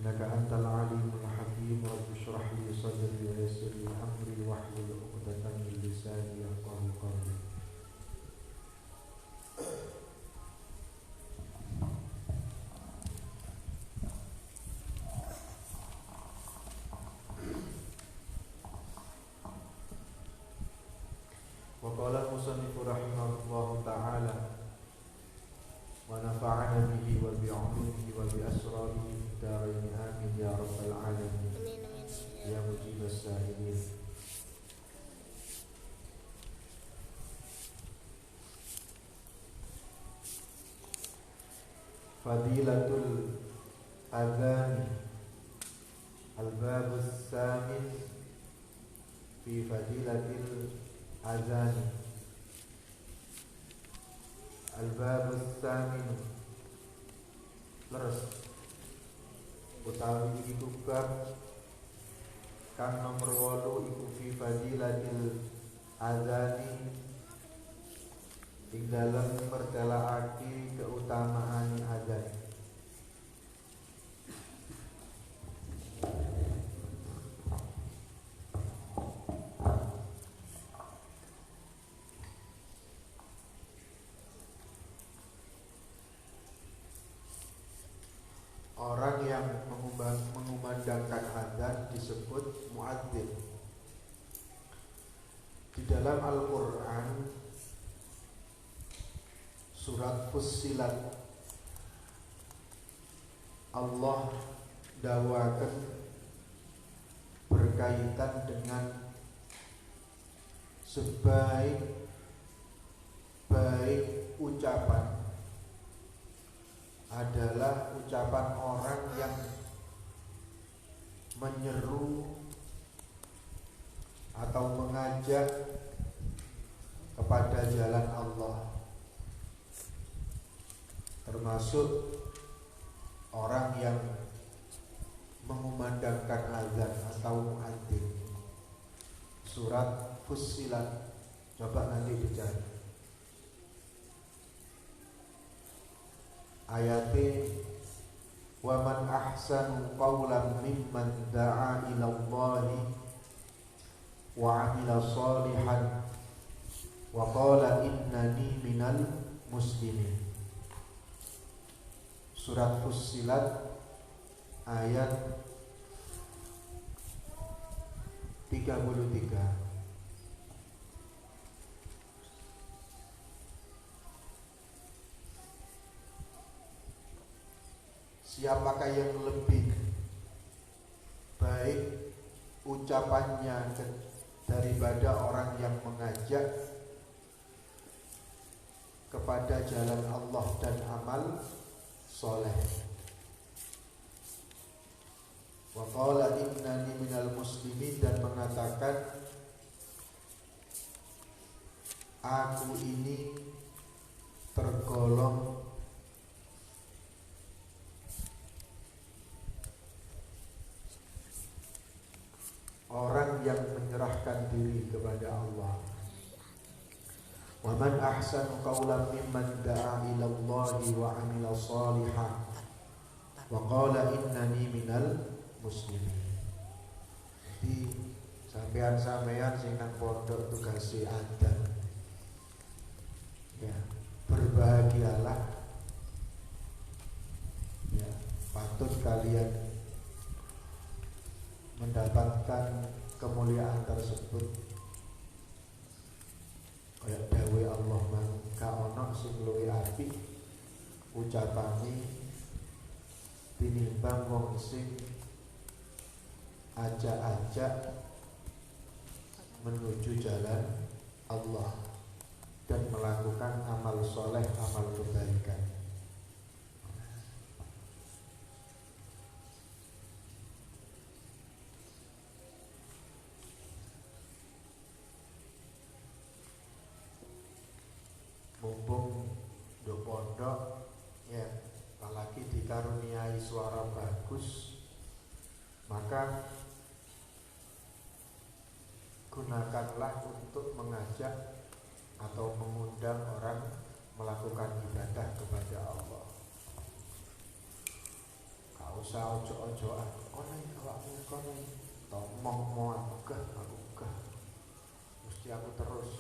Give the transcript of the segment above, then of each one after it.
إنك أنت العليم الحكيم رب اشرح لي صدري ويسر لي أمري واحلل عقدة من لساني يفقهوا قولي. وقال المصنف رحمه الله تعالى ونفعنا به وبعلومه وبأسراره في الدارين آمين يا رب العالمين يا مجيب السائلين. Fadilatul Adhan Al-Bab As-Samin Fi Fadilatil Adhan Al-Bab As-Samin Leres utawi itu bab kang nomor 8 iku fi Fadilatil Adhani ing dalam mertelaake keutamaan azan. Orang yang mengumandangkan azan disebut muadzin. Di dalam Al-Qur'an Surat Fussilat Allah dawakan berkaitan dengan sebaik-baik ucapan adalah ucapan orang yang menyeru atau mengajak kepada jalan Allah, termasuk orang yang mengumandangkan azan atau muadzin. Surat Fussilat, coba nanti dicari ayatnya. Wa man ahsanu qawlan mimman da'a ila Allahi wa 'amila shalihan wa qala innani minal muslimin. Surat Fussilat ayat 33. Siapakah yang lebih baik ucapannya daripada orang yang mengajak kepada jalan Allah dan amal soleh. Wa qala innani minal muslimin, dan mengatakan aku ini tergolong orang yang menyerahkan diri kepada Allah. Wa man ahsanu qawlan mimman da'a ila Allahi wa 'amila shalihan wa qala innani minal muslimin. Jadi sampean-sampean sing nang pondok tugase adzan, ya, berbahagialah, ya, patut kalian mendapatkan kemuliaan tersebut. Kaya dawe Allah man ka ono sing luwih apik ucapane tinimbang wong sing ajak-ajak menuju jalan Allah dan melakukan amal soleh, amal kebaikan. Mumpung do pondok, ya, apalagi dikaruniai suara bagus, maka gunakanlah untuk mengajak atau mengundang orang melakukan ibadah kepada Allah. usah ojo-ojoan. Kono awakmu kono. Tomong aku gah. Mesti aku terus.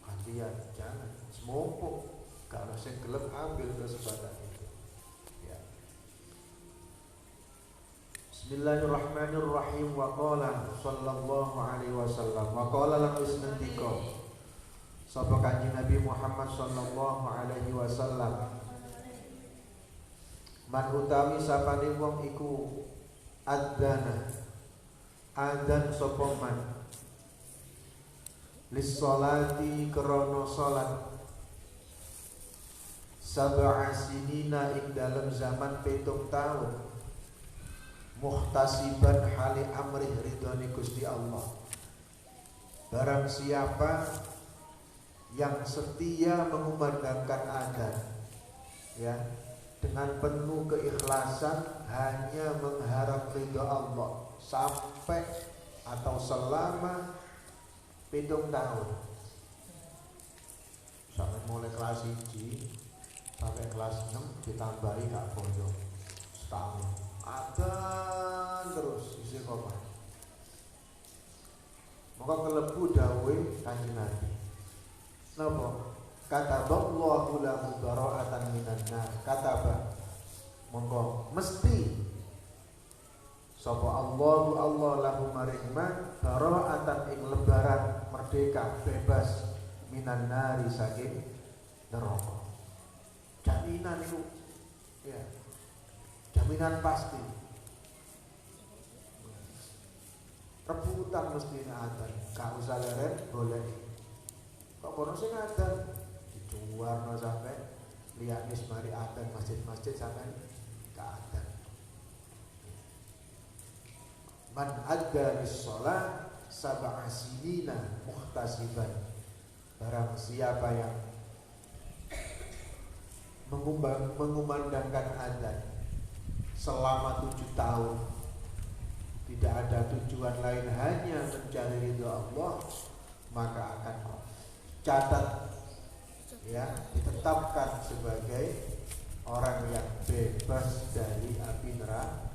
Gantian, jangan. Semumpuk. Kalau sing gelem ambil kesempatan itu. Ya. Bismillahirrahmanirrahim. Wa qala sallallahu alaihi wasallam. Wa qala lan wis ngendika sapa Kanjeng Nabi Muhammad sallallahu alaihi wasallam. Man utawi sapane wong iku adzana adzan sapa man lis sholati krana salat sab'a sinina ing dalam zaman 7 tahun muhtasiban hali amrih ridhani Gusti Allah. Barang siapa yang setia mengumandangkan adzan ya dengan penuh keikhlasan hanya mengharap ridha Allah sampai atau selama 7 tahun sampai mulai kelas 1 sampai kelas 6 ditambahi gak boyo setahun adzan terus isi koma. Maka kelebu dawuh Kanjeng Nabi napa kataballahu lahu bara'atan minan nar. Kataba monggo mesti sapa Allah lahu maring man bara'atan ing lebaran merdeka bebas minan nari saking neraka. Jaminan itu ya. Jaminan pasti. Rebutan mesti adzan, gak usah leren boleh. Kok kono sing adzan dijuwarno sampai lianis mari adzan masjid-masjid sampai gak adzan. Man adda lis-shalah sab'a sinina muhtasiban. Barang siapa yang mengumandangkan adzan selama 7 tahun tidak ada tujuan lain hanya mencari ridha Allah, maka akan catat ya ditetapkan sebagai orang yang bebas dari api neraka.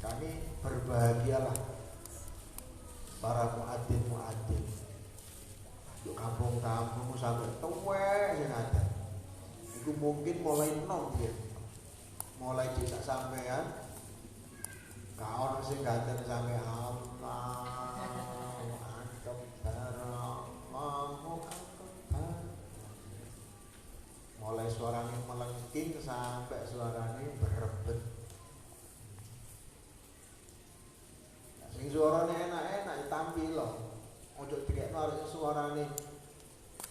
Kami berbahagialah para muadzin yuk kampung-kampung sampai tuwek sing ada. Iku mungkin mulai nom ya. Mulai desa sampean gak ono sing ganten sampe Allah mulai suaranya melengking sampai suaranya berebet. Sing suaranya enak-enak ditampil loh. Ojo dikekno arek suarane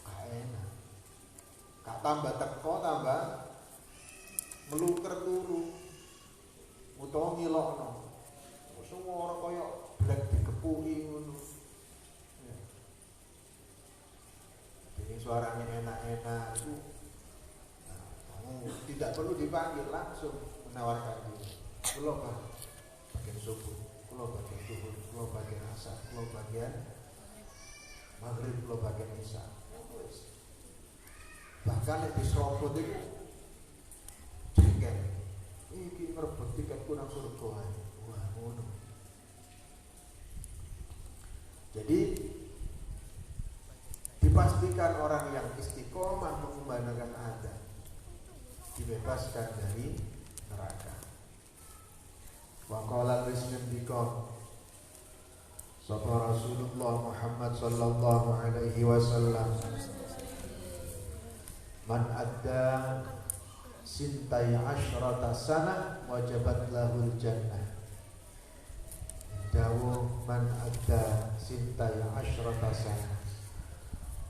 gak enak. Gak tambah teko tambah meluker turu utawa ngilokno. Suara kaya blek dikepuki ngono. Ya. Jadi suaranya enak-enak itu tidak perlu dipanggil, langsung menawarkan diri. Kula Pak bagian subuh, kula bagian zuhur, kula bagian asar, kula bagian maghrib, kula bagian isya. Bahkan nek diserobot itu jengkel. Iki ngerebut tiketku nang surga ae. Wah, ngono. Jadi dipastikan orang yang istiqomah mengumandangkan adzan dibebaskan dari neraka. Wa qala rizqan sapa Rasulullah Muhammad sallallahu alaihi wasallam man adda sintai asyrata sana wajabat lahul jannah. Dawuh man adda sintai asyrata sana.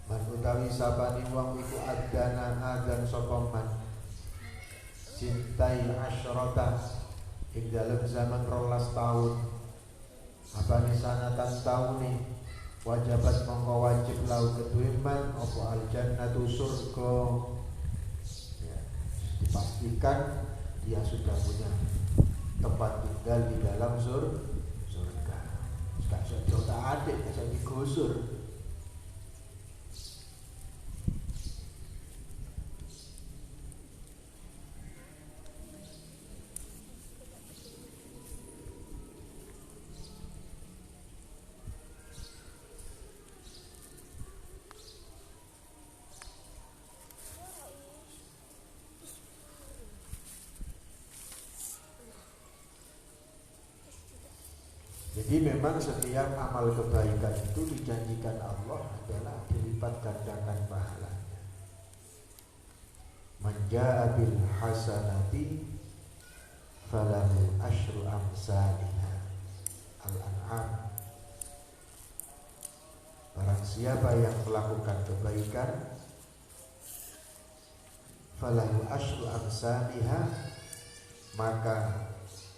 Man utawi sapane wong iku adana adzan sapa man sintai asyrata ing dalam zaman 12 tahun. Apane sanatan taune wajabat mongko wajib lau kedue man apa al jannatu surga. Dipastikan dia sudah punya tempat tinggal di dalam surga. Gak jauh tak adik, gak digusur. Jadi memang setiap amal kebaikan itu dijanjikan Allah adalah dilipat gandakan pahalanya. Man jaa bil hasanati falahu asyru amsalihha. Al-An'am. Barang siapa yang melakukan kebaikan, falahu asyru amsalihha, maka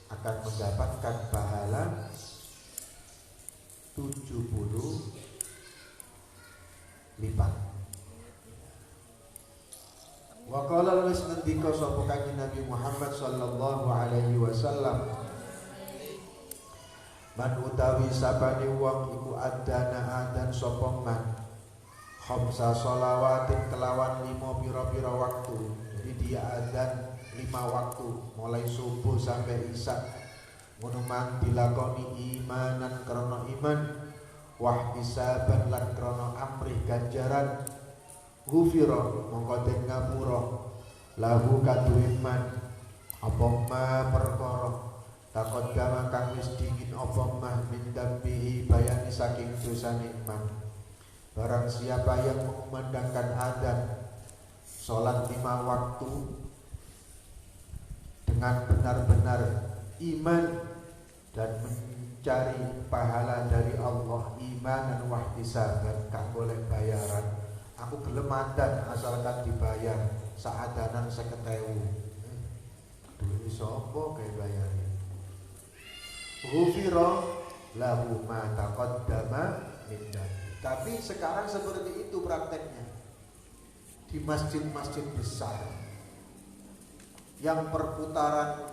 akan mendapatkan pahala 70 lipat. Wa qala lan ngendika sapa kanjeng Nabi Muhammad sallallahu alaihi wasallam, man utawi sapane wong iku adana adan sapa man khamsa shalawatin kelawan 5 pira-pira waktu. Jadi dia adzan 5 waktu mulai subuh sampai isya. Ngono man dilakoni imanan krana iman, wahtisaban lan krana amrih ganjaran, ghufira mongko den ngapura lahu kadu iman apa ma perkara taqaddama kang wis dingin apa ma min dambihi bayani saking dosane iman. Barang siapa yang mengumandangkan adzan salat 5 waktu dengan benar-benar iman dan mencari pahala dari Allah, iman dan wahtisaban, gak boleh bayaran. Aku gelem adzan asalkan dibayar saadanan 50.000. Duwe sapa kae bayare. Ghufira lahu ma taqaddama min dhanbi. Tapi sekarang seperti itu prakteknya di masjid-masjid besar yang perputaran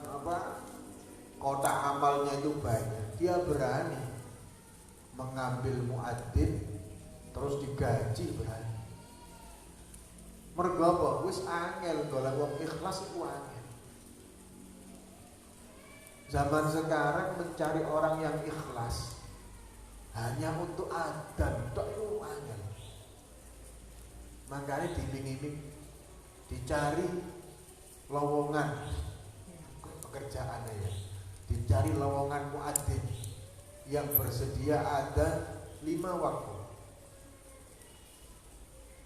kotak amalnya itu banyak, dia berani mengambil muadzin terus digaji, berani. Mergo apa? Wis angel golek wong ikhlas iku angel. Zaman sekarang mencari orang yang ikhlas hanya untuk adzan tok itu angel. Makanya diiming-iming dicari lowongan pekerjaannya ya. Dicari lowongan muadzin yang bersedia ada 5 waktu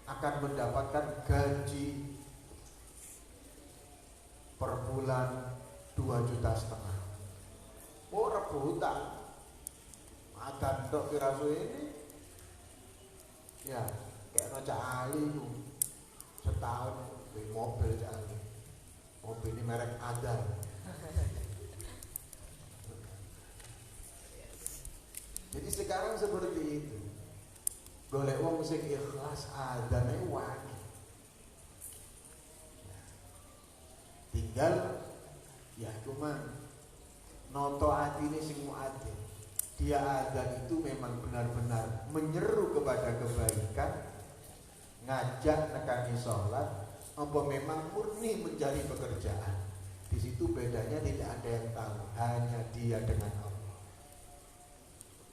akan mendapatkan gaji per bulan 2,5 juta. Oh rebutan adzan tok piraso ini ya kayak Raja Ali itu setahun beli mobil Raja Ali. Mobil ini merek adzan. Jadi sekarang seperti itu. Golek wong sing ikhlas adzane wani. Tinggal ya cuma noto atine sing muadzin. Dia adzan itu memang benar-benar menyeru kepada kebaikan, ngajak nekani sholat, apa memang murni mencari pekerjaan. Di situ bedanya tidak ada yang tahu, hanya dia dengan Allah.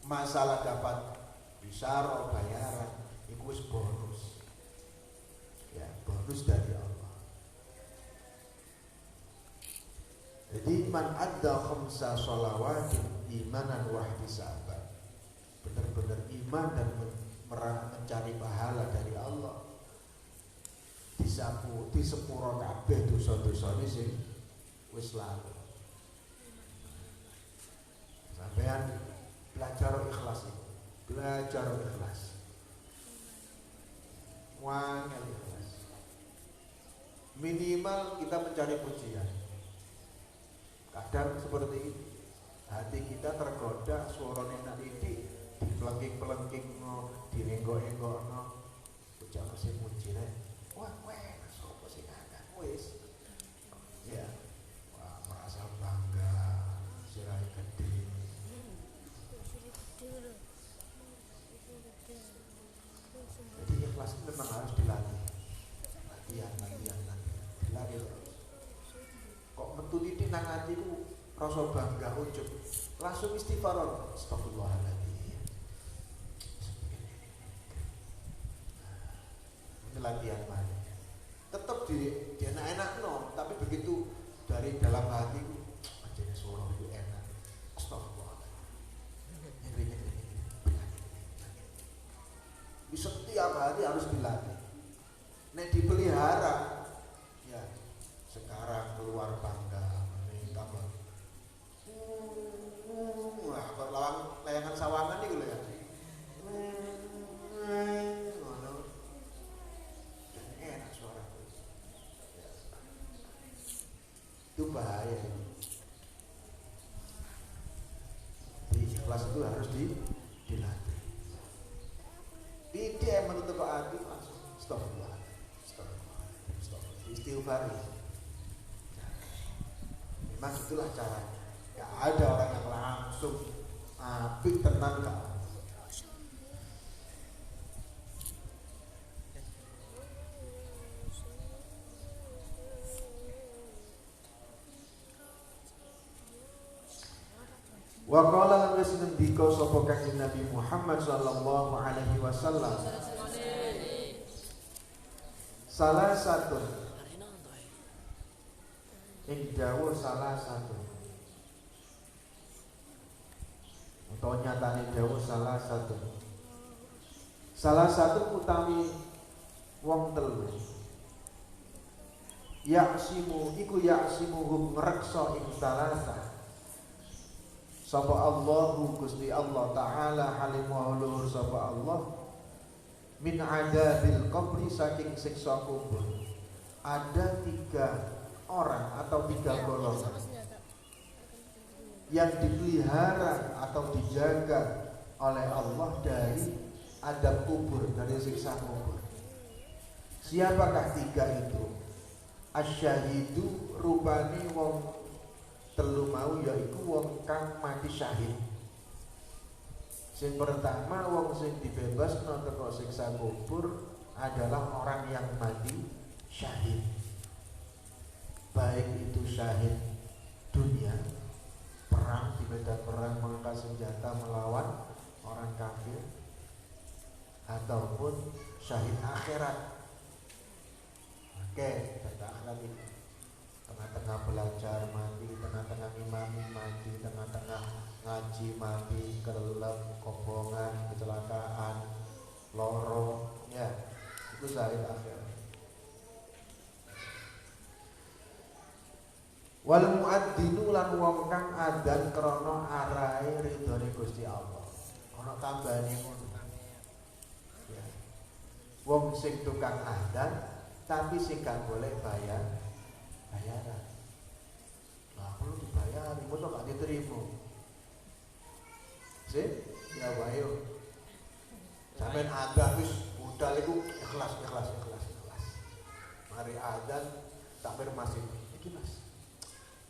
Masalah dapat bisyarah bayaran itu bonus, ya bonus dari Allah. Jadi man adda khamsa shalawatin imanan wahtisaban, benar-benar iman dan mencari pahala dari Allah, di sepuro kabeh dosa-dosane sing wis lalu. Sampean belajar ikhlas itu, belajar ikhlas, wangel ikhlas. Minimal kita mencari pujian. Kadang seperti itu, hati kita tergoda suara enak ini dipelengking-pelengking no, direnggok-renggok no, bocah sing muji nek. Wah, sapa sing ngangkat wis. Ya. Wah, merasa bangga, sirai gede. Jadi ikhlas itu memang harus dilatih. Latihan. Dilatih terus. Kok metu titik nang atiku rasa bangga ujug. Langsung istighfar. Astagfirullahaladzim. Ini latihan mana? Tetap di enak-enak no, tapi begitu dari dalam hati ajane suara itu enak. Astagfirullahaladzim. keluar bangga tambah wah kok layangan sawangan iki lho ya ngono dan enak suara itu bahaya di ikhlas itu harus dilatih dia menutup hati langsung stop istighfar. Memang itulah caranya. Gak ada orang yang langsung apik tenan gak. Wa qala lan wis ngendika sapa Kanjeng Nabi Muhammad sallallahu alaihi wasallam salah satu dawuh salah satu atau nyatane dawuh salah satu utawi wong telu yaksimuhum ngreksa ing salasa sapa Allahu Gusti Allah taala halim wa luhur sapa Allah min adabil qabri saking siksa kubur. Ada 3 orang atau 3 golongan yang dipelihara atau dijaga oleh Allah dari adab kubur, dari siksa kubur. Siapakah 3 itu? Asyahidu rupane wong telu mau yaiku wong kang mati syahid. Sing pertama wong sing dibebasno teko siksa kubur adalah orang yang mati syahid. Baik itu syahid dunia, perang di medan perang mengangkat senjata melawan orang kafir, ataupun syahid akhirat. Oke, kata akhirat ini tengah-tengah belajar mati, tengah-tengah imami mati, tengah-tengah ngaji mati, kelelep, kobongan, kecelakaan, loro, ya itu syahid akhirat. Wal muadzinu lan wong kang adzan krana arahe ridhone Gusti Allah. Ana tambane ngono. Ya. Wong sing tukang adzan tapi sing gak boleh bayaran. Nah, perlu dibayar, ibu tuh gak diterima. Sih? Ya wae. Sampeyan adzan wis budal iku ikhlas. Mari adzan takbir masjid. Iki Mas.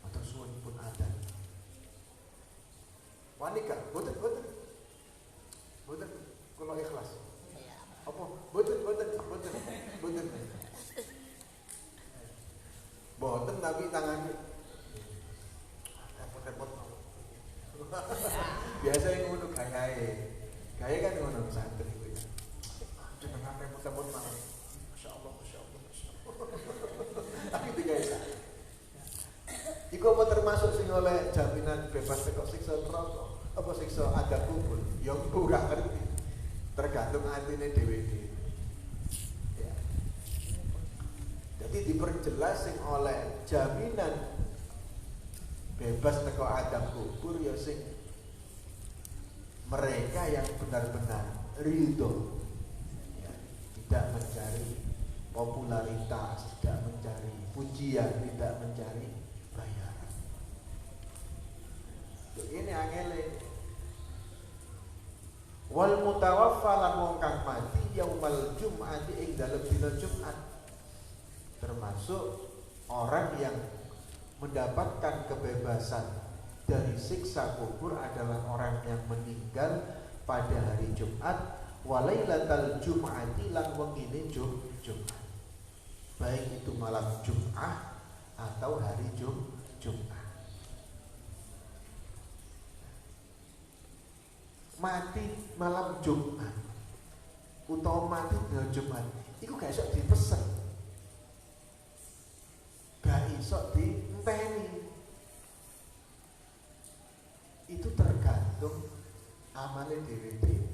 Matur suwun pun adzan. Wanika, boten kula ikhlas. Apa? Boten. Boten tapi tangannya repot. Biasa yang ngono gayae kan ngono santri itu ya. Jenengan repot malah. Masya Allah. Tapi tiga isa. Iku apa termasuk sing oleh jaminan bebas teko siksa neraka? Apa siksa adab kubur? Ya ora ngerti. Tergantung atine dhewe. Ya. Jadi diperjelas sing oleh jaminan bebas teko adab kubur ya sing mereka yang benar-benar ridho, ya, tidak mencari popularitas, tidak mencari pujian, tidak mencari bayaran. Ini angele. Wal mutawaffa lan wong kang mati yaumal jum'ati ing dalem dina Jumat, termasuk orang yang mendapatkan kebebasan dari siksa kubur adalah orang yang meninggal pada hari Jumat, walailatal jum'ati lan wengine Jumat, baik itu malam Jumat atau hari Jumat. Mati malam Jumat utawa mati dina Jumat iku gak iso dipesen, gak iso dienteni. Itu tergantung amale dhewe-dhewe.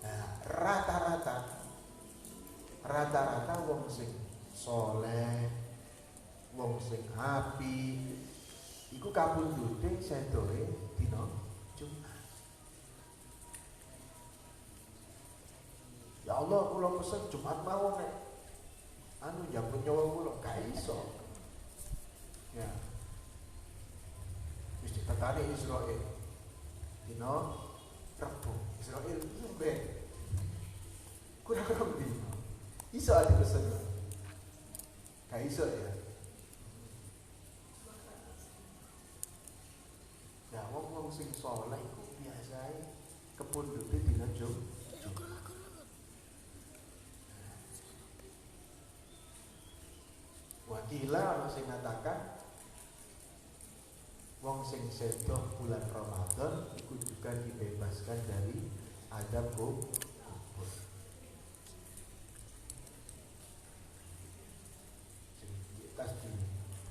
Nah, rata-rata wong sing soleh, wong sing api iku kapundhute sedoe dina Jumat. Ya Allah, kula pesen Jumat mawon nek nyambut nyawa kula gak iso. Ya. Wis ditekani Israil. Dina Rebo. Israil lembek. Kurang dina. Iso ati pesen. Gak iso ya. Ya wong sing saleh iku biasae kepundhute dina Jumat. Wakila ana sing ngatakan wong sing sedo bulan Ramadan iku juga dibebaskan dari adab kubur.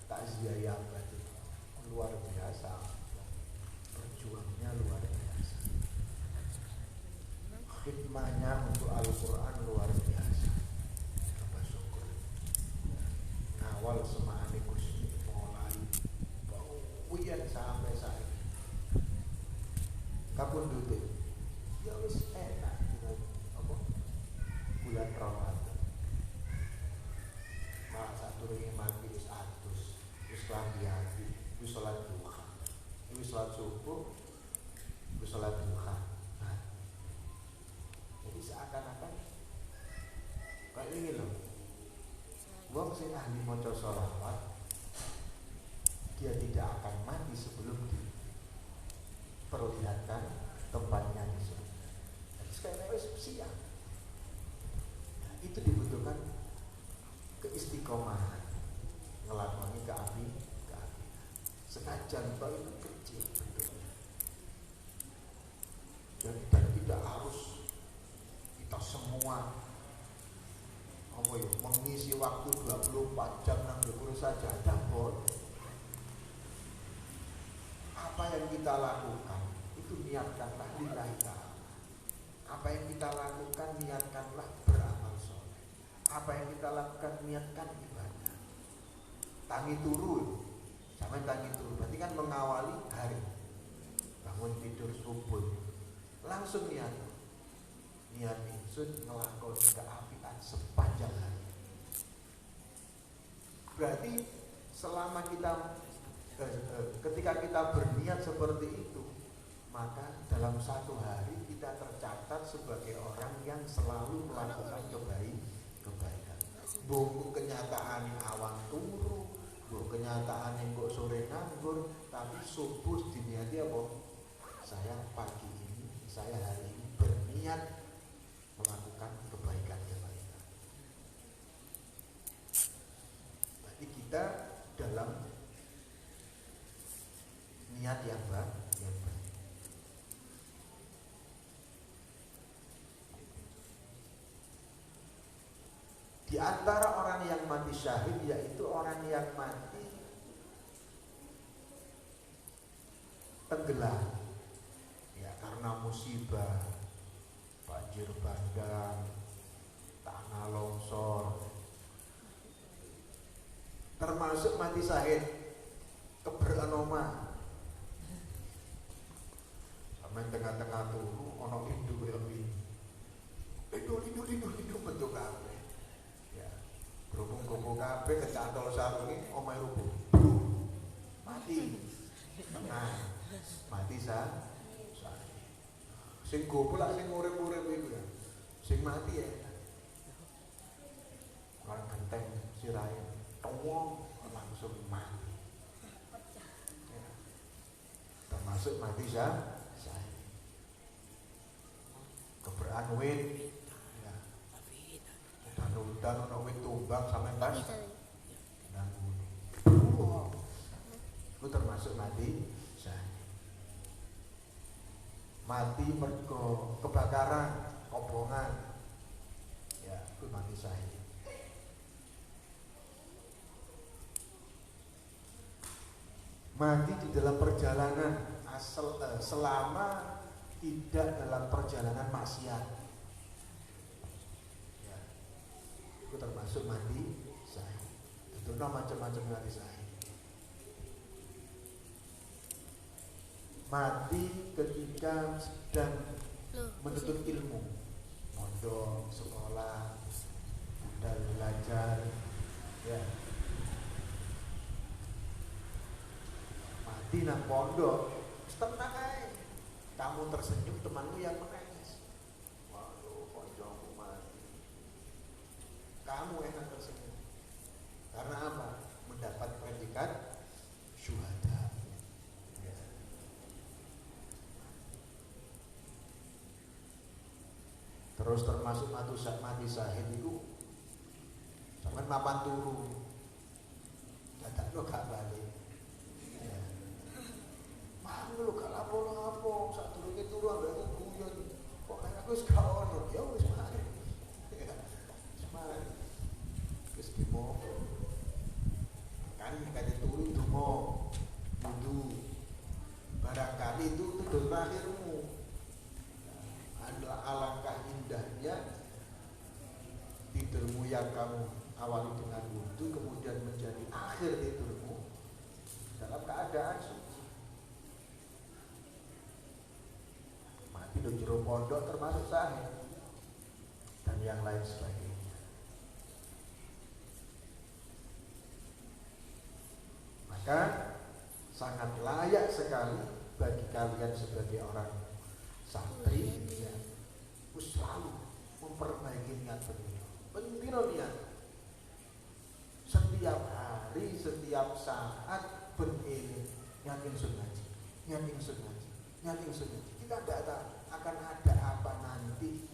Takziah yang luar biasa, perjuangnya luar biasa, khidmahnya untuk Al-Quran luar biasa. Apa syukur awal semane Gusti mulai wiyen sampai saiki kapundhute ya wis enak dina apa bulan Ramadan. Masa durunge mati wis atus, wis klambi ati, wis salat duha, wis salat subuh, wis salat duha. Nah, jadi seakan-akan kayak ini loh, wong sing ahli maca sholawat dia tidak akan mati sebelum diperlihatkan tempatnya di surga. Jadi sekali lagi siap. Nah, itu dibutuhkan keistiqomahan, ngelakoni keapi. Senajan itu kecil bentuknya. Dan tidak harus kita semua mengisi waktu 24 jam nang guru saja, tidak boleh. Apa yang kita lakukan itu niatkanlah lillahi ta'ala. Apa yang kita lakukan niatkanlah beramal soleh. Apa yang kita lakukan niatkan ibadah. Tangi turu, sampai tangi turu berarti kan mengawali hari. Bangun tidur subuh langsung niat ingsun ngelakoni keapian sepanjang hari. Berarti selama kita ketika kita berniat seperti itu, maka dalam satu hari kita tercatat sebagai orang yang selalu melakukan kebaikan. Buku kenyataan awan turu, buku kenyataan yang kok sore nganggur, tapi subuh diniati apa? Saya pagi ini, saya hari ini berniat melakukan kebaikan. Berarti kita dalam niat yang baik. Di antara orang yang mati syahid yaitu orang yang mati tenggelam ya karena musibah, banjir bandang, tanah longsor, termasuk mati syahid keberanoma. Sampai tengah-tengah turu ono induk lebih induk bentuk kabeh. Ya, berhubung koko kabeh kecantol sarunge omahe rubuh. Mati. Nah, mati sing gopo lak sing urip-urip iku ya. Sing mati ya. Orang genteng sirahe towong langsung mati. Ya. Termasuk mati keberaan wit ya. Dan ono wit tumbang sampe tas nang gunung. Itu termasuk mati syahid. Mati mergo kebakaran, kobongan. Ya, itu mati syahid. Mati di dalam perjalanan selama tidak dalam perjalanan maksiat ya, itu termasuk mati syahid. Itu Ono macam-macam mati syahid. Mati ketika sedang menuntut ilmu, mondok, sekolah, dan belajar, ya. Mati nang pondok, tenang aja. Kamu tersenyum, temanmu yang menangis. Waduh, koncoku mati. Kamu enak tersenyum. Karena apa? Mendapat predikat syuhada. Ya. Terus termasuk mati syahid itu sampean papan turu. Dadak lo gak balik. Ya. Mang lu gak lapo-lapo, sak durunge turu ambek aku guyon. Kok kaya aku wis gak ono. Ya wis mari. Ya. Mari. Wis dimo. Kan kaya turu donga. Wudu. Barangkali itu dosa terakhirmu. Adalah alangkah indahnya tidurmu yang kamu awali dengan wudu kemudian menjadi akhir tidurmu dalam keadaan suci. Mati di jero pondok termasuk syahid dan yang lain sebagainya. Maka sangat layak sekali bagi kalian sebagai orang santri yang selalu memperbaiki niat beliau. Bentino niat. Setiap hari, setiap saat berilmu, nyakin sungaji, nyakin sungaji, nyakin sungaji. Kita tidak tahu akan ada apa nanti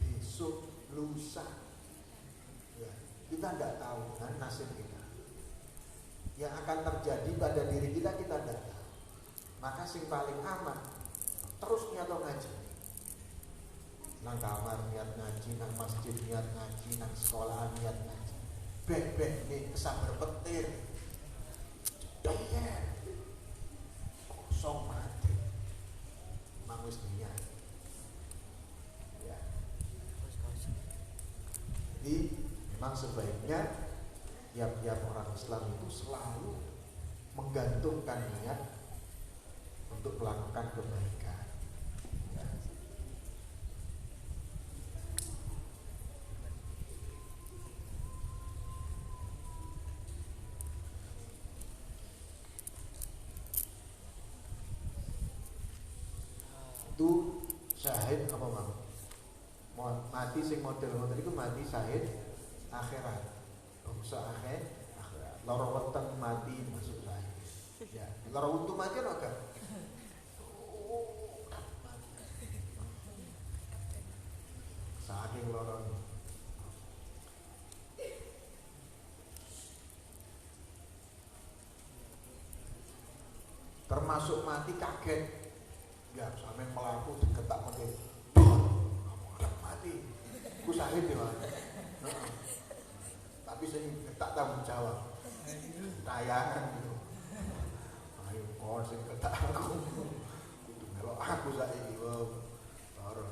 besok, lusa. Ya, kita tidak tahu kan nasib kita. Yang akan terjadi pada diri kita tidak tahu. Maka sing paling aman terus niat ngaji. Nang kamar niat ngaji, nang masjid niat ngaji, nang sekolah niat ngaji. Bek-bek nih kesabar petir. Cedayer. Kosong mati. Mangus niat. Ya. Jadi memang sebaiknya tiap-tiap orang Islam itu selalu menggantungkan niat untuk melakukan kebaikan. Ya. Itu syahid apa bang? Mati sing model-model itu mati syahid akhirat. Bangsa akhirat. Lara weteng mati masuk syahid. Ya, lara untu mati ora gak? Saking lorong. Termasuk mati kaget. Ya, sampean melaku digetak pakai udah mati. Ku syahid ya. Tapi saya getak tanggung jawab. Tayangan gitu. Ayo kau sing getak aku. Kudu melok aku saiki wae. Loro.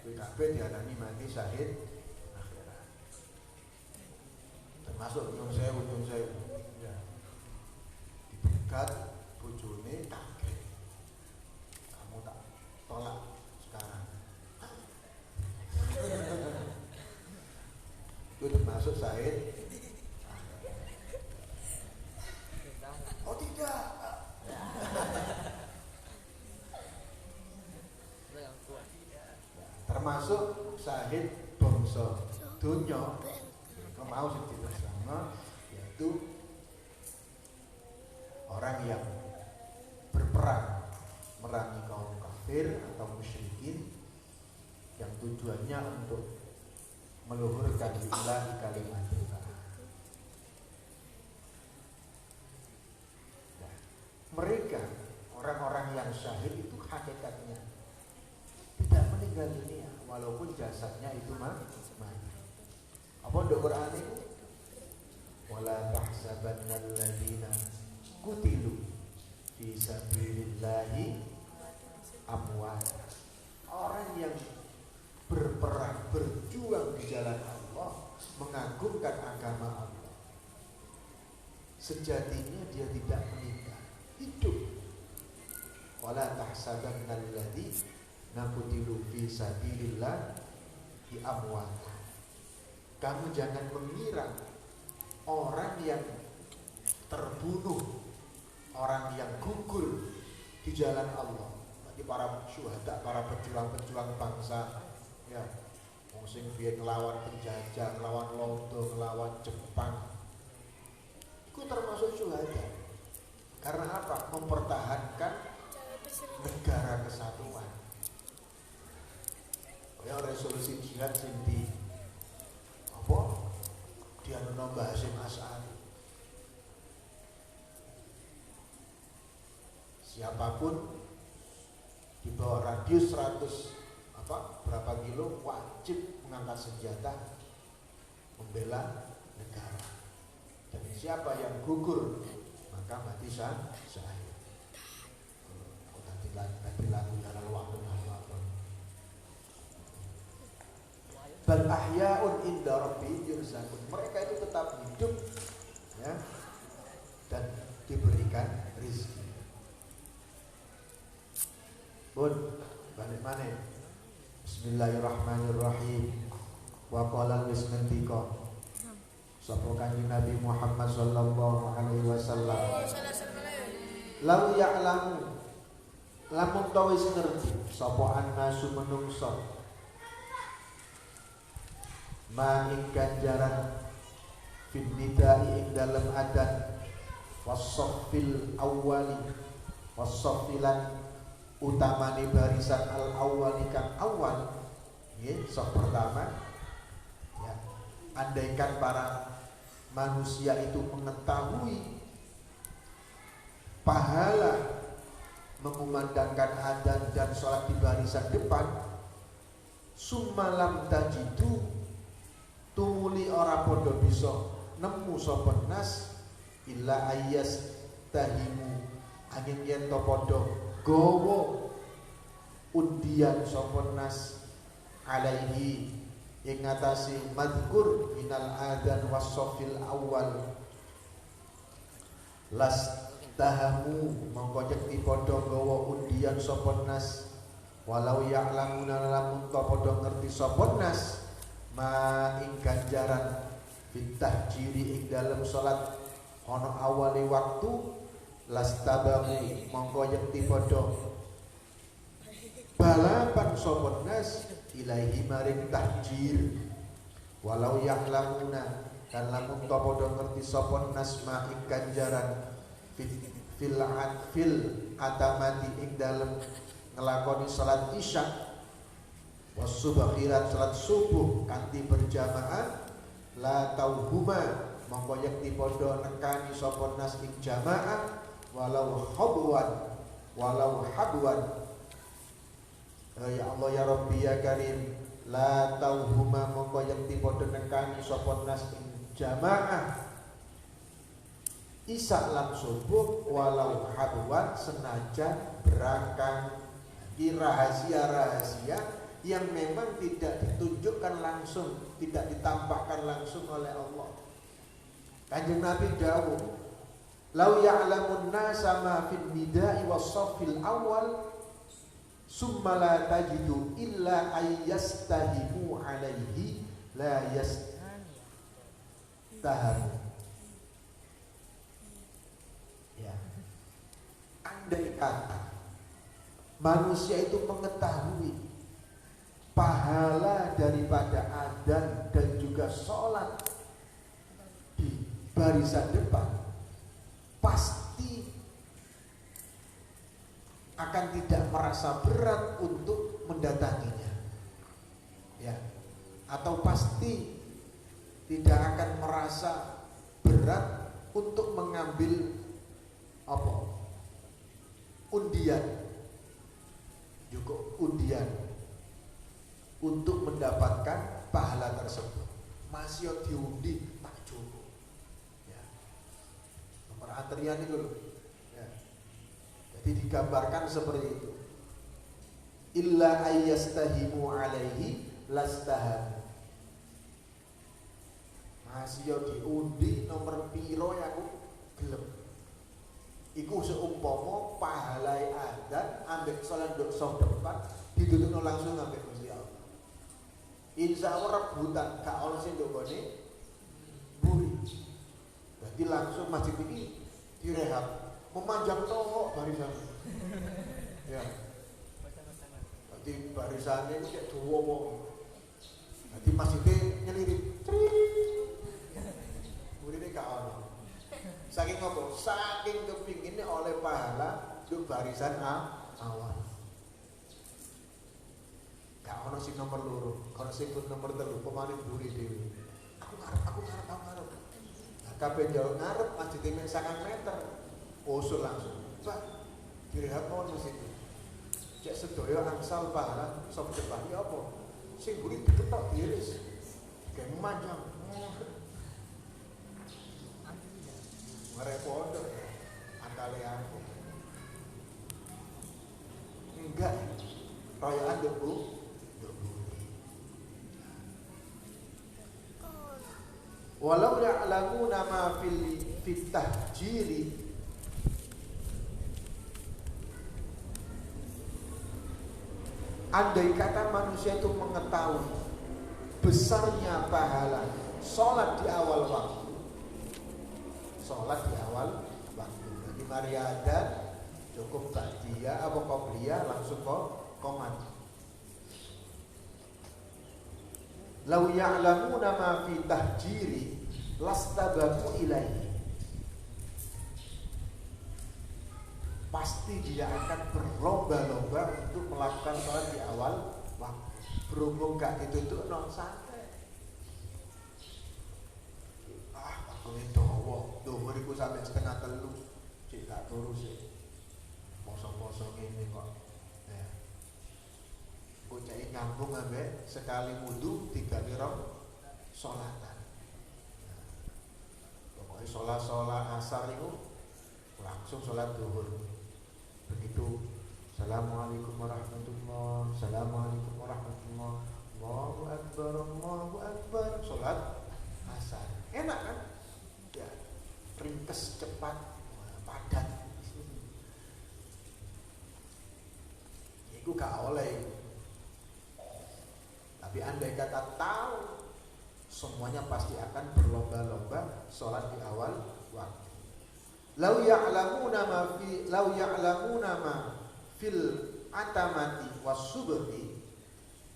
Kuwi kabeh diarani mati syahid akhirat. Termasuk nyun sewu. Ya. Dibegat bojone kaget. Kamu tak tolak sekarang. Itu termasuk syahid. Oh tidak. Termasuk syahid bangsa dunya. Kau mau sedikit bersama, yaitu orang yang berperang merangi kaum kafir atau musyrikin yang tujuannya untuk meluhurkan lillahi kalimatullah. Nah, mereka orang-orang yang syahid itu hakikatnya tidak meninggal dunia walaupun jasadnya itu mati. Apa doa Quran itu? Wala tahsabanna alladziina qutilu fi sabilillahi amwat. Orang yang berperang, berjuang di jalan Allah, mengagungkan agama Allah, sejatinya dia tidak meninggal, hidup. Wala tahsabanna alladziina qutilu fi sabilillah bi amwat. Kamu jangan mengira orang yang terbunuh, orang yang gugur di jalan Allah, bagi para syuhada, para pejuang-pejuang bangsa, ya, wong sing biyen nglawan penjajah, nglawan Londo, nglawan Jepang, itu termasuk syuhada. Karena apa? Mempertahankan negara kesatuan. Ya, resolusi jihad sing di apa? Dia Mbah Hasyim Asy'ari. Siapapun di bawah radius 100 berapa kilo wajib mengangkat senjata membela negara. Dan siapa yang gugur maka mati syahid. Tadi lagu halal waktu bal ahya'un inda rabbihim yurzaqun. Mereka itu tetap hidup, ya, dan diberikan rezeki. Bun, balik mana? Bismillahirrahmanirrahim. Wa qala lisnantika sapa kanjeng Nabi Muhammad sallallahu alaihi wasallam. Lau ya'lamu lamun tawis ngerti sapa annasu menungso ma ing ganjaran fid nidai ing dalem adat wasoffil awwali wasoffilan utamane barisan al awwali kang awal, nggih, sok pertama, ya, andaikan para manusia itu mengetahui pahala mengumandangkan adzan dan sholat di barisan depan, summalam tajidu tumuli ora podo bisa nemu sapa nas illa ayas tahimu angin yen to podo gowo undian sapa nas alaihi ing ngatasi madhkur minal adzan wasoffil awal las tahamu mongko yakti padha gawa undian sapa nas walau ya'lamuna lamun ta padha ngerti sapa nas ma ing ganjaran bitahjiri ing dalem salat ana awale waktu lastabamu mongko yakti padha balapan sapa nas ilahi maring tahjir walau ya'lamuna dan lamun ta padha ngerti sapa nas ma ing ganjaran fil atamati ing dalem ngelakoni salat isya wasubakhirat salat subuh kanthi berjamaah la tauhuma mongko yakti padha nekani sapa nas ing jamaah walau habwan ya Allah ya Rabbi ya Karim la tauhuma mongko yakti padha nekani sapa nas ing jamaah isak lan subuh walau hadwan senajan berangkat di rahasia-rahasia yang memang tidak ditunjukkan langsung, tidak ditampakkan langsung oleh Allah. Kanjeng Nabi dawuh, "Lau ya'lamun nasa ma fil nida'i was-saffil awal summa la tajidu illa ayyastahimu alaihi la yastahamu." Andai kata manusia itu mengetahui pahala daripada adzan dan juga sholat di barisan depan, pasti akan tidak merasa berat untuk mendatanginya, ya, atau pasti tidak akan merasa berat untuk mengambil apa? Undian, juga undian untuk mendapatkan pahala tersebut. Masih diundi tak cukup, ya. Nomor antrian itu loh, ya. Jadi digambarkan seperti itu. Illa ayyastahimu alaihi lastaham. Masih diundi nomor piro ya aku ketemu langsung sampai Gusti Allah. Insya Allah rebutan gak ono sing ndokone buri. Jadi langsung masjid ini direhab, memanjang tok barisan. Ya. Jadi barisannya itu kayak duwowo. Jadi masjidnya nyelirit. Burine gak ono. Saking apa? Saking kepinginnya oleh pahala di barisan awal. Gak ono sing nomor loro, ono sing nomor 3, pemane buri dhewe. Aku ngarep. Nah, kabeh jauh ngarep masjidnya 50 meter. Usul langsung. Pak, direhab ono masjid. Cek sedaya angsal pahala sop depan ya apa? Sing buri diketok diiris. Kayak memanjang. Ngerepot akale aku. Enggak. Royokan debu. Walau ya'lamuna ma fil tahjiri andai kata manusia itu mengetahui besarnya pahala sholat di awal waktu. Sholat di awal waktu. Jadi mari ada cukup ba'diyah apa qobliyah langsung qomat. Lau ya'lamuna ma fi tahjiri lastabaku ilaihi. Pasti dia akan berlomba-lomba untuk melakukan sholat di awal waktu. Berhubung gak dituntut non santai. Waktunya dawa, dhuwur iku sampai 2:30, cek gak turu sih. Poso-poso ngene kok. Ya. Kok cek nyambung ambek sekali wudu 3 kira sholatan. Nah, pokoknya sholat asar itu langsung sholat zuhur. Begitu Assalamualaikum warahmatullahi Assalamualaikum warahmatullahi Allahu Akbar sholat asar. Enak kan? Ya, ringkes, cepat, padat. Iku gak oleh. Tapi andai kata tahu, semuanya pasti akan berlomba-lomba sholat di awal waktu. Lau ya'lamuna ma fil atamati was-subhi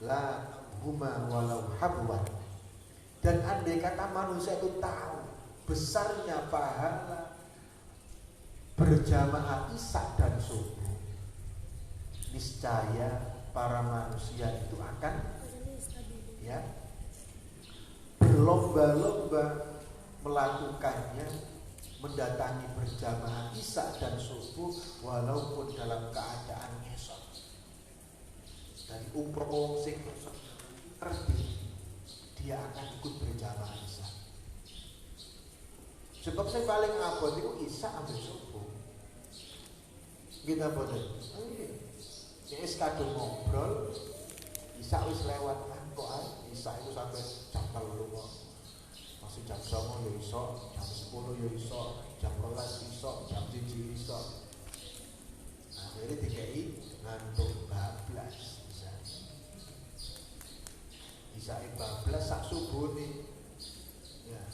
la huma walau habwan. Dan andai kata manusia itu tahu besarnya pahala berjamaah isya dan subuh, niscaya para manusia itu akan ya berlomba-lomba melakukannya, mendatangi berjamaah isya dan subuh walaupun dalam keadaan ngesot. Dari umroh sing terbit, dia akan ikut berjamaah isya. Sebab saya paling abot itu isya ambil subuh. Kita boleh. Ini kadung ngobrol, isya wis lewat kok isya itu sampai jam 3 kok. Masih jam 9 ya iso, jam 10 ya iso, jam 12 iso, jam 1 iso. Nah, jadi DKI ngantuk bablas bisa. Isya bablas sak subuh nih. Ya.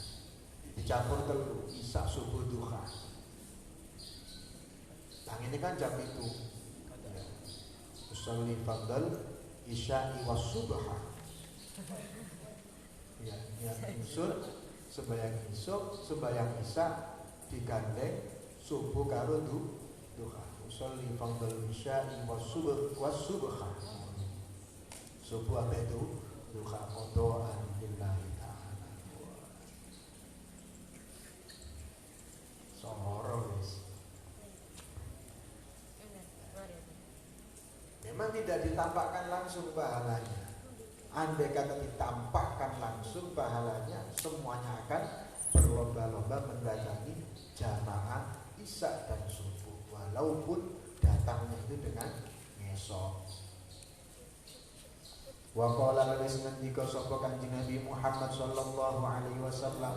Dicampur telu, isya subuh duha. Yang ini kan jam itu. Ya. Usolli fardal isya'i was subha. Ya, insul sembahyang isuk, sembahyang isya digandeng subuh karo duha. Usolli fardal isya'i was subha. Subuh apa itu? Duha qadaan lillahi ta'ala. Soro wis. Memang tidak ditampakkan langsung pahalanya. Andai kata ditampakkan langsung pahalanya, semuanya akan berlomba-lomba mendatangi jamaah isya dan subuh, walaupun datangnya itu dengan ngesok. Wa qala lalis ngendika sapa Kanjeng Nabi Muhammad sallallahu alaihi wasallam,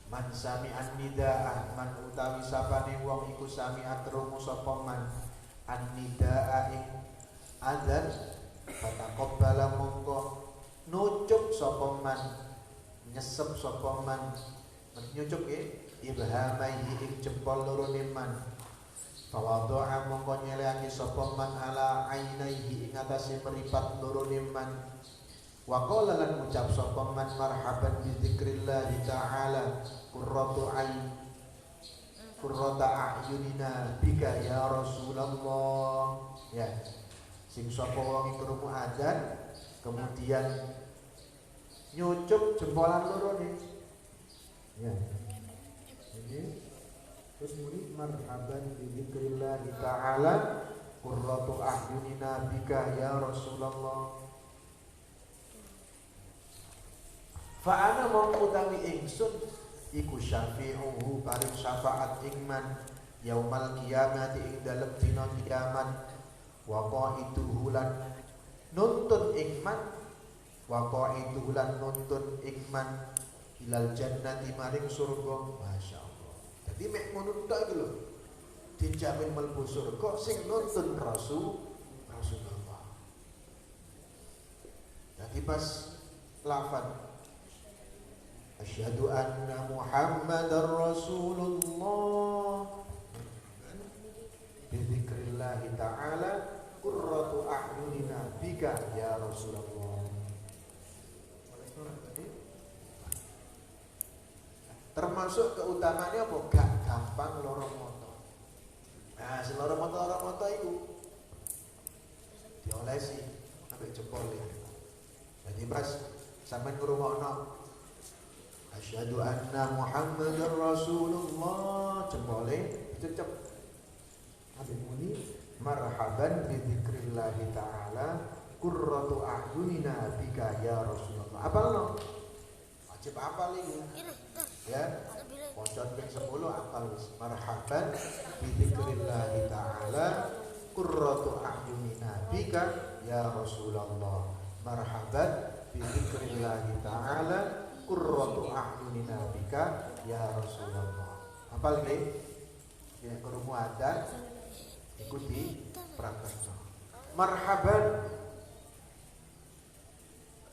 man sami'an nidaah, man utawi sapane wong iku sami'at rungu sapa man an-nidaa ing adzan fataqabbala mongko nucuk sapa man nyesep sapa man nyucuk ibhamaihi ing jempol lorone man fawadha'a mongko nyelehake sapa man ala ainaihi ing atase mripat lorone man wa qala lan ngucap sapa man marhaban bi dzikrillah ta'ala qurrata a'yunina bika ya Rasulullah. Ya, sing sapa wong krungu adzan kemudian nyucuk jempolan lorone. Ya. Ini terus muni marhaban bi dzikrillah ta'ala qurratu a'yunina bika ya Rasulullah. Fa ana mongkutawi ingsun iku syafi'uhu paring syafaat ingman yaumal qiyamati ing dalem dina kiamat wa qaiduhu lan nuntun ingman wa qaiduhu lan nuntun ingman ilal jannati maring surga. Masyaallah. Jadi mek ngono tok iki lho dijamin mlebu surga sing nuntun Rasulullah. Jadi pas lafaz asyhadu anna Muhammadar Rasulullah bi dzikrillah ta'ala qurratu a'yunina bika ya Rasulullah. Termasuk keutamaannya apa? Gak gampang loro moto. Nah, si loro moto itu diolesi sampai jempol ya. Jadi pas sampai ngrungokno asyhadu anna Muhammadar Rasulullah jempole cecep habis muni marhaban bi dzikrillah ta'ala qurratu a'yunina bika ya Rasulullah. Apalno wajib apal iki ya pocot ping 10 apal wis marhaban bi dzikrillah ta'ala qurratu a'yunina bika ya Rasulullah. Marhaban bi dzikrillah ta'ala qurratu a'yunina bika ya Rasulullah. Apal nggih? Ya krungu adzan ikuti praktekno. Marhaban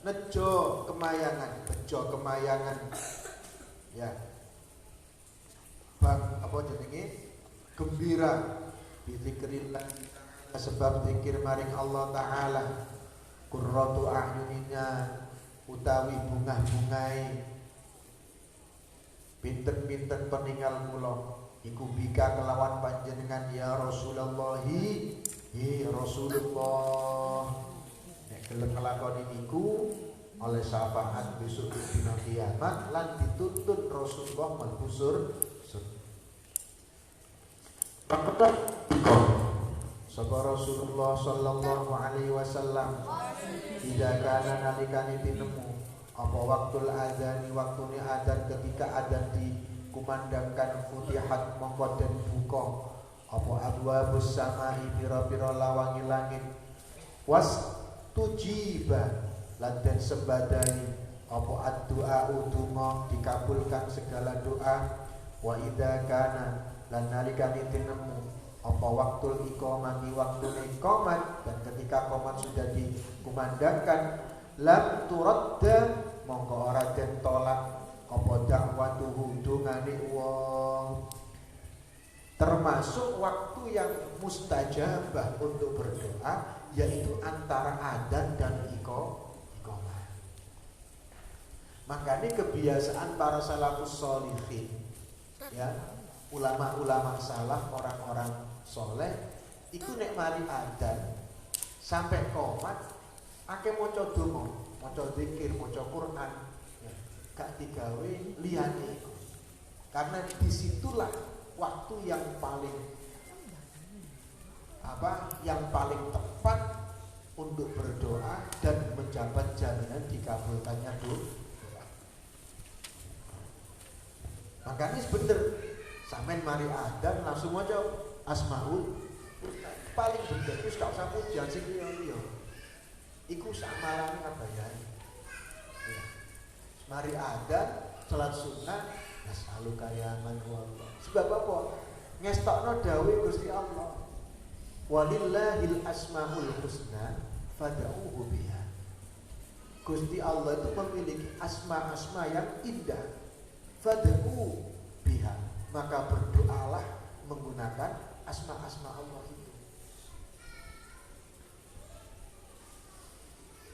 bejo kemayangan. Ya. Bang apa jenenge? Gembira bi dzikrillah sebab zikir maring Allah taala. Qurratu a'yunina utawi bungah-bungai pinten-pinten peninggal kula iku bika kelawan panjenengan ya Rasulullah. Ya Rasulullah nek gelem nglakoni niku oleh syafaat besok dina kiamat lan dituntun Rasulullah mlebu surga. Sapa Rasulullah sallallahu alaihi wasallam tidak kana nalikane tinemu apa waktul adzani waktune adzan ketika adzan dikumandangkan futihat mongko den buka apa abwabus samai pira-pira lawangi langit was tujiba lan den sembadani apa ad-du'a donga dikabulkan segala doa wa idza kana lan nalikane tinemu apa waktul iqamati waktune iqamat dan ketika qomat sudah dikumandangkan lam turadda mongko ora den tolak apa dakwatuhu dungane wong. Termasuk waktu yang mustajabah untuk berdoa yaitu antara adzan dan iqamah. Makanya kebiasaan para salafus sholihin ya, ulama-ulama salaf, orang-orang soleh itu nek mari adzan sampai qomat akeh maca donga, maca zikir, maca Quran ya, gak digawe liyane iku. Karena disitulah waktu yang paling tepat untuk berdoa dan menjabat jaminan dikabulkannya doa. Makanya bener sampean mari adzan langsung maca Asmaul paling bener wis gak usah pujian sing liya-liya. Iku samarane abayane. Ya. Mari adzan salat sunat nas'aluka ya man huwa Allah. Sebab apa? Ngestokno dawuh Gusti Allah. Walillahil asmaul husna fad'uhu biha. Gusti Allah itu memiliki asma-asma yang indah. Fad'u biha, maka berdoalah menggunakan asma-asma Allah itu.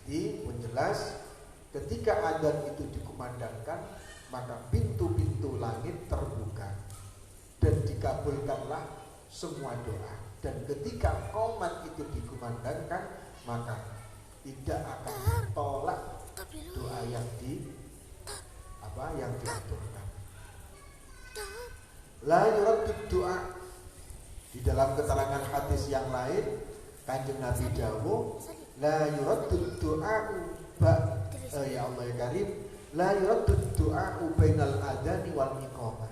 Jadi menjelas ketika adzan itu dikumandangkan, maka pintu-pintu langit terbuka dan dikabulkanlah semua doa. Dan ketika qomat itu dikumandangkan, maka tidak akan tolak doa yang diaturkan. La yuraddu doa. Di dalam keterangan hadis yang lain, Kanjeng Nabi dawuh, la yuraddu doa ya Allah ya Karim, la yuraddu doa bainal adzani wal iqamah.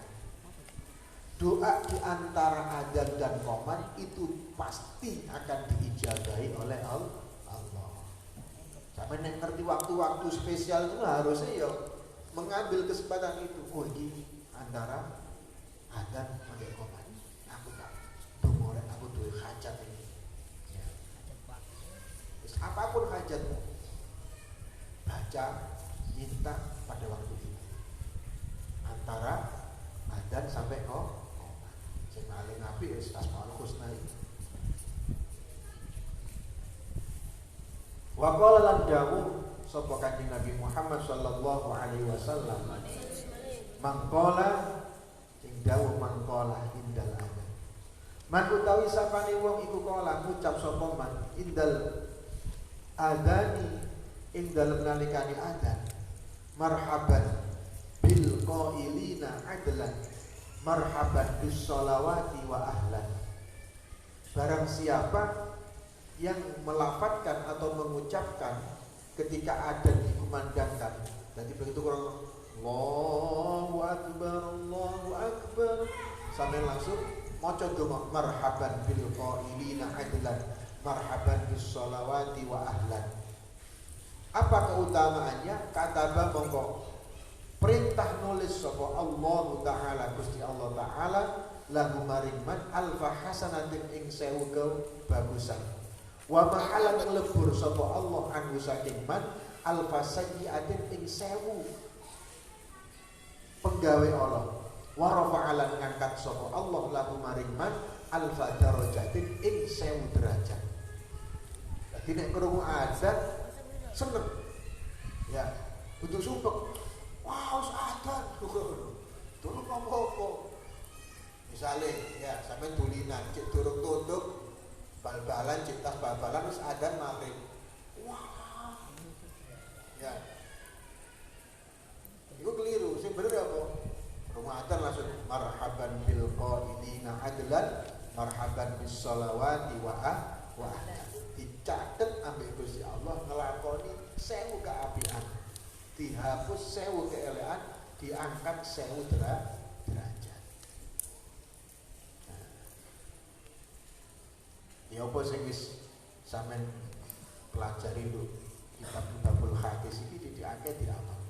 Doa di antara adzan dan qomat itu pasti akan diijabahi oleh Allah. Sampai yang ngerti waktu-waktu spesial itu harusnya ya mengambil kesempatan itu. Oh ini antara adzan pakai qomat. Aku tak dumore, aku duwe hajat ini. Ya. Apapun hajatmu, baca, minta pada waktu itu. Antara adzan sampai qomat. Sing paling apik wis Asmaul Husna itu. Wa qala lan dawuh sapa Kanjeng Nabi Muhammad sallallahu alaihi wasallam, mangkola sing dawuh mangkola indal adzan. Man utawi sapane wong iku kala ngucap sapa man indal adzani ing dalem nalikane adzan, marhaban bil qailina adlan, marhaban bis sholawati wa ahlan. Barang siapa yang melafadzkan atau mengucapkan ketika adzan dikumandangkan, jadi begitu kurang Allahu Akbar sampai langsung maca donga marhaban bil qailina adlan, marhaban bis sholawati wa ahlan. Apa keutamaannya? Kataba mongko perintah nulis sapa Allah Ta'ala, Gusti Allah Ta'ala, lahu maring man alfa hasanatin ing 1000 kebagusan. Wa mahalan nglebur sapa Allah anhu saking man alfa sayyi'atin ing 1000 penggawe Allah. Wa rafa'alan ngangkat sapa Allah lahu maring man alfa darajatin ing 1000 derajat. Dadi nek krungu adzan seneng. Ya, kudu sumpek. Wow, adzan. Durung apa-apa. Misale ya sampean dulinan cek durung tutup bal-balan cinta bal-balan wis adzan maghrib. Wah. Ya. Iku keliru, sing bener apa? Rumah adzan langsung marhaban bil qailina adlan, marhaban bis sholawati wa ahlan. Dicatet ambek Gusti Allah ngelakoni 1000 keapian. Dihapus 1000 keelekan, diangkat 1000 derajat. Ya apa sing wis sampean pelajari lho kitab-kitabul hadis iki didikake diamal.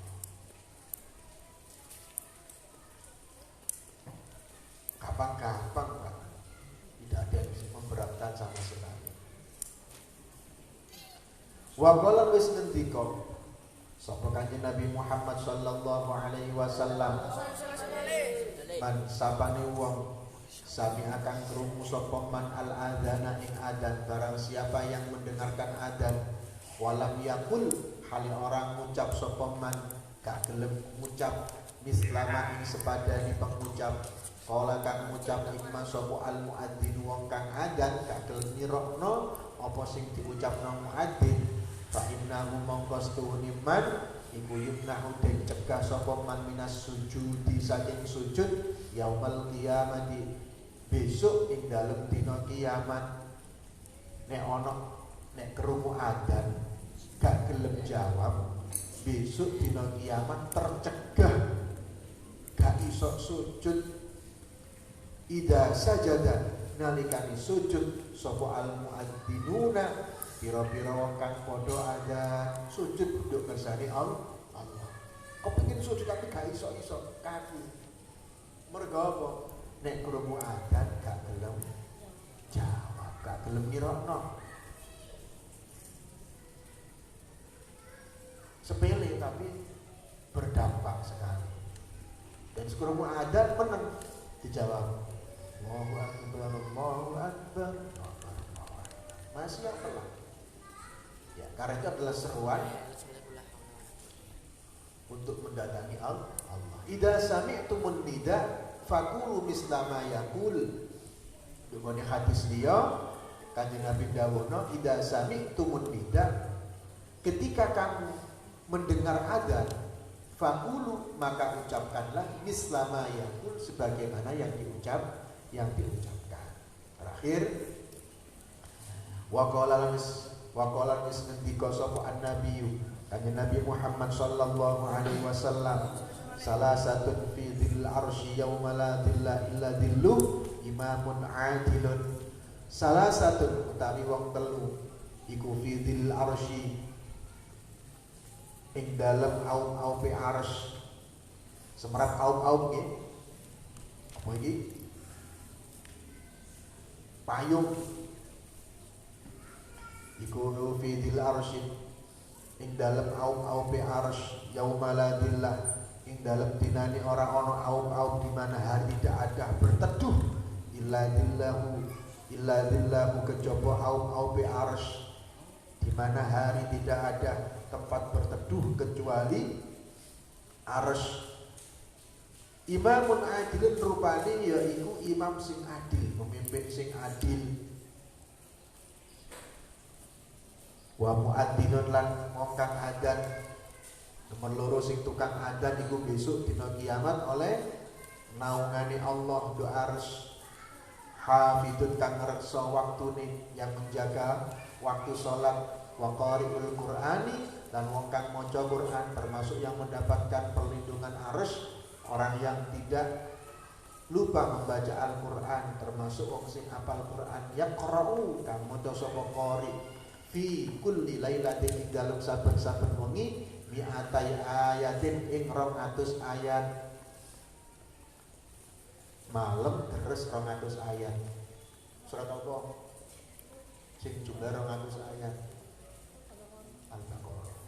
Gampang-gampang Pak. Tidak ada yang memberatkan sama sekali. Wa qala wis ngendika sapa Kanjeng Nabi Muhammad sallallahu alaihi wasallam, man sapane wong sami akan krungu sapa man al adzana ing adzan, barang siapa yang mendengarkan adzan walam yakul hali orang ngucap sapa man gak gelem ngucap mislama ing sepadane pengucap, kala kang ngucap ikma sapa al muadzin wong kang adzan gak gelem nirokno apa sing diucapno muadzin, fa innahu mongko stuhune man iku yumnahu den cegah sapa man minas sujudi saking sujud yaumal qiyamati besok ing dalem dina kiamat. Nek ana nek krungu adzan gak gelem jawab, besok dina kiamat tercegah gak iso sujud. Ida sajada nalikane sujud sapa al muadzzinuna, pira-pira wong kang padha adzan sujud nduk kersane Allah. Kepengin sujud tapi gak iso-iso kaki. Mergo apa? Nek krungu adzan gak gelem jawab. gak gelem ngirokno. Sepele tapi berdampak sekali. Dan sekurang adzan menang dijawab Allahu Akbar, Allahu Akbar. Masih yang telah. Ya, karena itu adalah seruan untuk mendatangi Allah. Idza sami'tumun nida faqulu mislama yaqul. Dengan hadis dia Kanjeng Nabi dawuhna idza sami'tumun nida, ketika kamu mendengar adzan, faqulu maka ucapkanlah mislama yaqul, sebagaimana yang diucapkan. Terakhir waqala ngendika sapa an-nabiyyu Kanjeng Nabi Muhammad sallallahu alaihi wasallam, salah satu fi dhil arsy yauma la dhilla illa dhilluh imamun adilun. Salah satu utawi wong telu iku fi dhil arsy ing dalem aum-aupe arsy. Semerat aum-aum nggih. Apa iki? Payung. Iku fi dhil arsy ing dalem aum-aupe arsy yauma la dhilla, ing dalem dinane ora ana aum-aum di mana hari tidak ada berteduh illa dillahu kejaba aum-aupe arsy, di mana hari tidak ada tempat berteduh kecuali arsy. Imamun adilun rupane yaiku imam sing adil, pemimpin sing adil. Wa muadzzinun lan wong kang adzan, nomor loro sing tukang adzan iku besok dina kiamat oleh naungane Allah do arsy. Hafidun kang ngreksa waktune, yang menjaga waktu sholat. Wa qari'ul Qur'ani, dan wong kang maca Quran, termasuk yang mendapatkan perlindungan arsy. Orang yang tidak lupa membaca Al-Qur'an, termasuk wong sing hafal Qur'an. Yaqra'u kang maca sapa qari fi kulli lailatin ing dalem saben-saben wengi mi'atai ayatin ing 200 ayat. Malam terus 200 ayat. Surat apa? Sing jumlah 200 ayat. Al-Baqarah.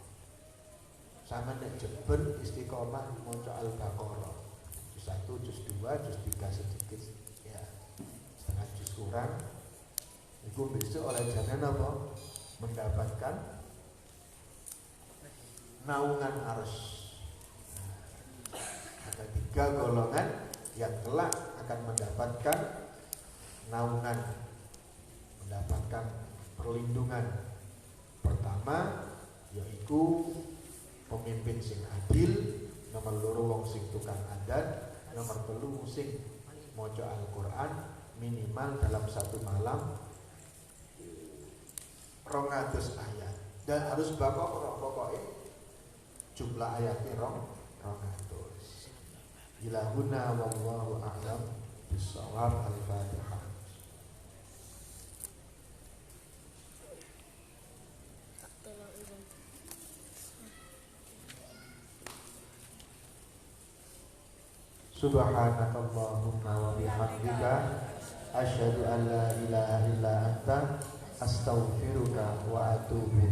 Sama nek jeben istiqomah maca Al-Baqarah. Juz 1, juz 2, juz 3 sedikit ya. Setengah juz kurang. Iku besok oleh jalan apa? Mendapatkan naungan arsy. Ada 3 golongan yang kelak akan mendapatkan naungan, mendapatkan perlindungan. Pertama yaitu pemimpin sing adil, nomor loro wong sing tukang adzan, nomor telu sing maca Al-Qur'an minimal dalam satu malam 200 ayat, dan harus Baqarah pokoknya jumlah ayatnya 200. Ilahuna wallahu a'lam bissawab. Al-Fatihah. Subhanakallahumma wa bihamdika asyhadu an la ilaha illa anta astaghfiruka wa atubu